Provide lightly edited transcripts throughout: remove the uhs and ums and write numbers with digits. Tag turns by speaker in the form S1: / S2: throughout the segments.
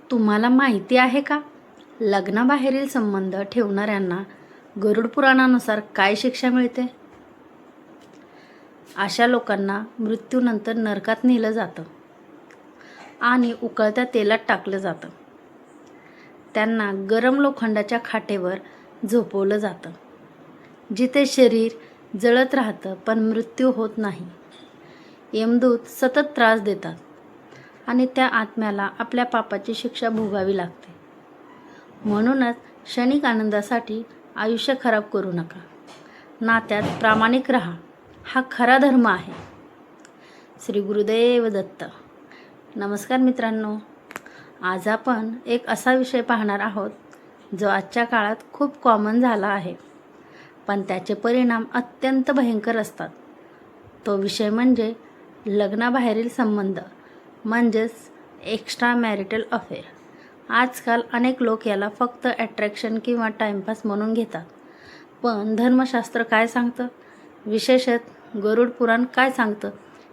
S1: तुम्हाला माहिती आहे का, लग्नाबाहेरील संबंध ठेवणाऱ्यांना गरुड पुराणानुसार काय शिक्षा मिळते? अशा लोकांना मृत्यूनंतर नरकात नेलं जातं आणि उकळत्या तेलात टाकलं जातं. त्यांना गरम लोखंडाच्या खाटेवर झोपवलं जातं, जिथे शरीर जळत राहतं पण मृत्यू होत नाही. यमदूत सतत त्रास देतात आणि त्या आत्म्याला आपल्या पापाची शिक्षा भोगावी लागते. म्हणूनच क्षणिक आनंदासाठी आयुष्य खराब करू नका. नात्यात प्रामाणिक राहा, हा खरा धर्म आहे. श्री गुरुदेव दत्त. नमस्कार मित्रांनो, आज आपण एक असा विषय पाहणार आहोत जो आजच्या काळात खूप कॉमन झाला आहे, पण त्याचे परिणाम अत्यंत भयंकर असतात. तो विषय म्हणजे लग्नाबाहेरील संबंध, म्हणजेच एक्स्ट्रा मॅरिटल अफेअर. आजकाल अनेक लोक याला फक्त अट्रॅक्शन किंवा टाइमपास म्हणून घेतात, पण धर्मशास्त्र काय सांगतं, विशेषतः गरुड पुराण काय सांगतं,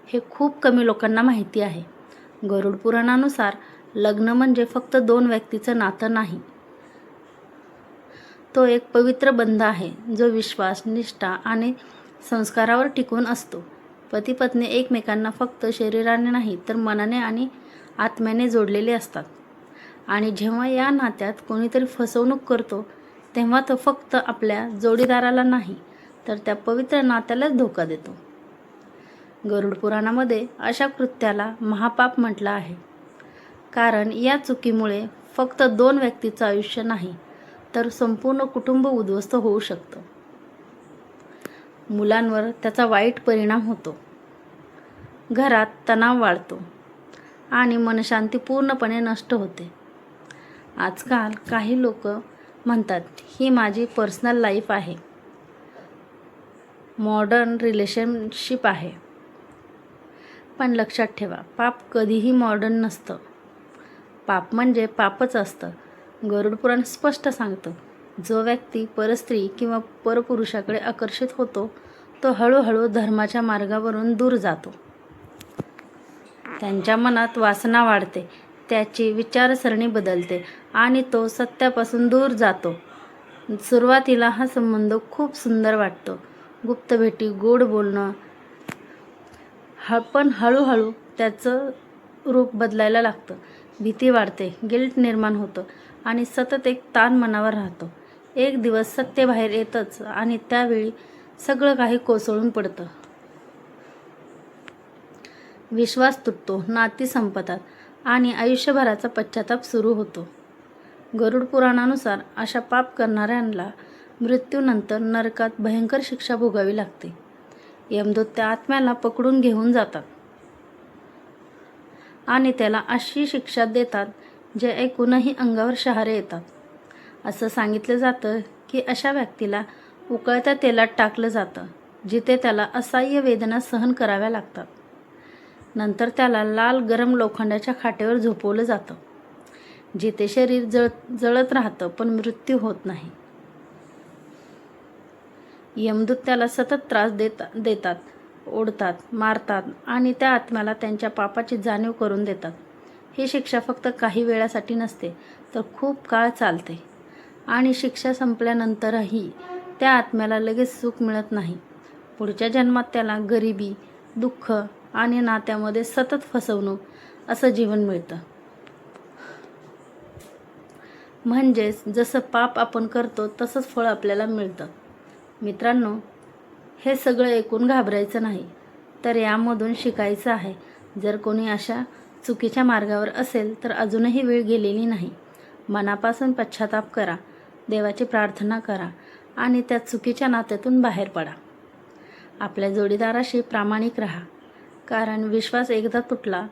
S1: हे खूप कमी लोकांना माहिती आहे. गरुड पुराणानुसार लग्न म्हणजे फक्त दोन व्यक्तीचं नातं नाही. तो एक पवित्र बंध आहे जो विश्वास, निष्ठा आणि संस्कारावर टिकून असतो. पती पत्नी एकमेकांना फक्त शरीराने नाही तर मनाने आणि आत्म्याने जोडलेले असतात. आणि जेव्हा या नात्यात कोणीतरी फसवणूक करतो, तेव्हा तो फक्त आपल्या जोडीदाराला नाही तर त्या पवित्र नात्यालाच धोका देतो. गरुड पुराणामध्ये अशा कृत्याला महापाप म्हटलं आहे, कारण या चुकीमुळे फक्त दोन व्यक्तीचं आयुष्य नाही तर संपूर्ण कुटुंब उद्ध्वस्त होऊ शकतं. मुलांवर त्याचा वाईट परिणाम होतो, घरात तणाव वाढतो आणि मनशांती पूर्णपणे नष्ट होते. आजकाल काही लोक म्हणतात, ही माझी पर्सनल लाईफ आहे, मॉडर्न रिलेशनशिप आहे. पण लक्षात ठेवा, पाप कधीही मॉडर्न नसतं. पाप म्हणजे पापच असतं. गरुड पुराण स्पष्ट सांगतं, जो व्यक्ती परस्त्री किंवा परपुरुषाकडे आकर्षित होतो तो हळूहळू धर्माच्या मार्गावरून दूर जातो. त्यांच्या मनात वासना वाढते, त्याची विचारसरणी बदलते आणि तो सत्यापासून दूर जातो. सुरुवातीला हा संबंध खूप सुंदर वाटतो, गुप्त भेटी, गोड बोलणं, पण हळूहळू त्याचं रूप बदलायला लागतं. भीती वाढते, गिल्ट निर्माण होतं आणि सतत एक ताण मनावर राहतो. एक दिवस सत्य बाहेर येतच आणि त्यावेळी सगळं काही कोसळून पडतं. विश्वास तुटतो, नाती संपतात आणि आयुष्यभराचा पश्चाताप सुरू होतो. गरुड पुराणानुसार अशा पाप करणाऱ्यांना मृत्यूनंतर नरकात भयंकर शिक्षा भोगावी लागते. यमदूत त्या आत्म्याला पकडून घेऊन जातात आणि त्याला अशी शिक्षा देतात जे ऐकूनही अंगावर शहारे येतात. असं सांगितलं जातं की अशा व्यक्तीला उकळत्या तेलात टाकलं जातं, जिथे त्याला असह्य वेदना सहन कराव्या लागतात. नंतर त्याला लाल गरम लोखंडाच्या खाटेवर झोपवलं जातं, जिथे शरीर जळत राहतं पण मृत्यू होत नाही. यमदूत त्याला सतत त्रास देतात, ओढतात, मारतात आणि त्या आत्म्याला त्यांच्या पापाची जाणीव करून देतात. ही शिक्षा फक्त काही वेळासाठी नसते तर खूप काळ चालते आणि शिक्षा संपल्यानंतरही त्या आत्म्याला लगेच सुख मिळत नाही. पुढच्या जन्मात त्याला गरिबी, दुःख आणि नात्यामध्ये सतत फसवणूक असं जीवन मिळतं. म्हणजेच जसं पाप आपण करतो तसंच फळ आपल्याला मिळतं. मित्रांनो, हे सगळं ऐकून घाबरायचं नाही, तर यामधून शिकायचं आहे. जर कोणी अशा चुकीच्या मार्गावर असेल तर अजूनही वेळ गेलेली नाही. मनापासून पश्चाताप करा, देवाची प्रार्थना करा आणि त्या चुकीच्या नात्यातून बाहेर पडा. आपल्या जोडीदाराशी प्रामाणिक राहा, कारण विश्वास एकदा तुटला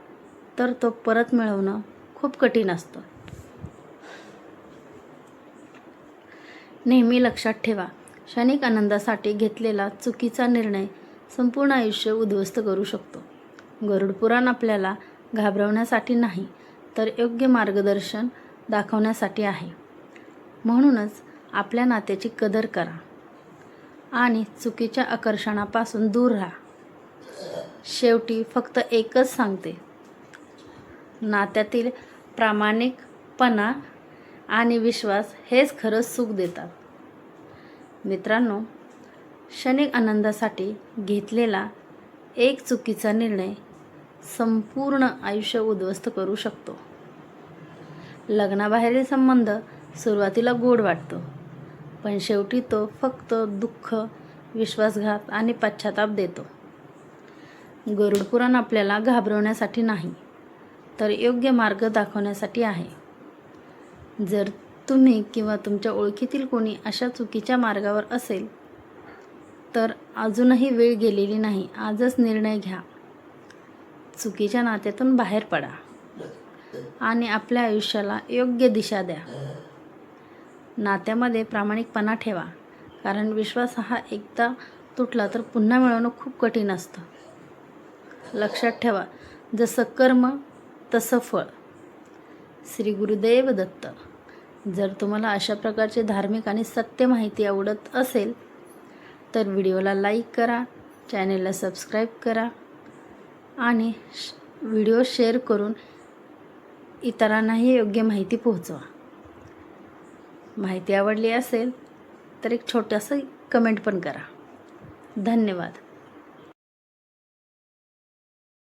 S1: तर तो परत मिळवणं खूप कठीण असतं. नेहमी लक्षात ठेवा, क्षणिक आनंदासाठी घेतलेला चुकीचा निर्णय संपूर्ण आयुष्य उद्ध्वस्त करू शकतो. गरुड पुराण आपल्याला घाबरवण्यासाठी नाही तर योग्य मार्गदर्शन दाखवण्यासाठी आहे. म्हणूनच आपल्या नात्याची कदर करा आणि चुकीच्या आकर्षणापासून दूर राहा. शेवटी फक्त एकच सांगते, नात्यातील प्रामाणिकपणा आणि विश्वास हेच खरंच सुख देतात. मित्रांनो, क्षणिक आनंदासाठी घेतलेला एक चुकीचा निर्णय संपूर्ण आयुष्य उद्ध्वस्त करू शकतो. लग्नाबाहेरील संबंध सुरुवातीला गोड वाटतो, पण शेवटी तो फक्त दुःख, विश्वासघात आणि पश्चाताप देतो. गरुड पुराण आपल्याला घाबरवण्यासाठी नाही, तर योग्य मार्ग दाखवण्यासाठी आहे. जर तुम्ही किंवा तुमच्या ओळखीतील कोणी अशा चुकीच्या मार्गावर असेल, तर अजूनही वेळ गेलेली नाही. आजच निर्णय घ्या. चुकीच्या नात्यातून बाहेर पडा आणि आपल्या आयुष्याला योग्य दिशा द्या. नात्यामध्ये प्रामाणिकपणा ठेवा, कारण विश्वास हा एकदा तुटला तर पुन्हा मिळवणं खूप कठीण असतं. लक्षात ठेवा, जसं कर्म तसं फळ. श्री गुरुदेव दत्त. जर तुम्हाला अशा प्रकारचे धार्मिक आणि सत्य माहिती आवडत असेल तर व्हिडिओला लाईक करा, चॅनेलला सबस्क्राईब करा आणि व्हिडिओ शेअर करून इतरांनाही योग्य माहिती पोहोचवा. माहिती आवडली असेल तर एक छोटंसं कमेंट पण करा. धन्यवाद.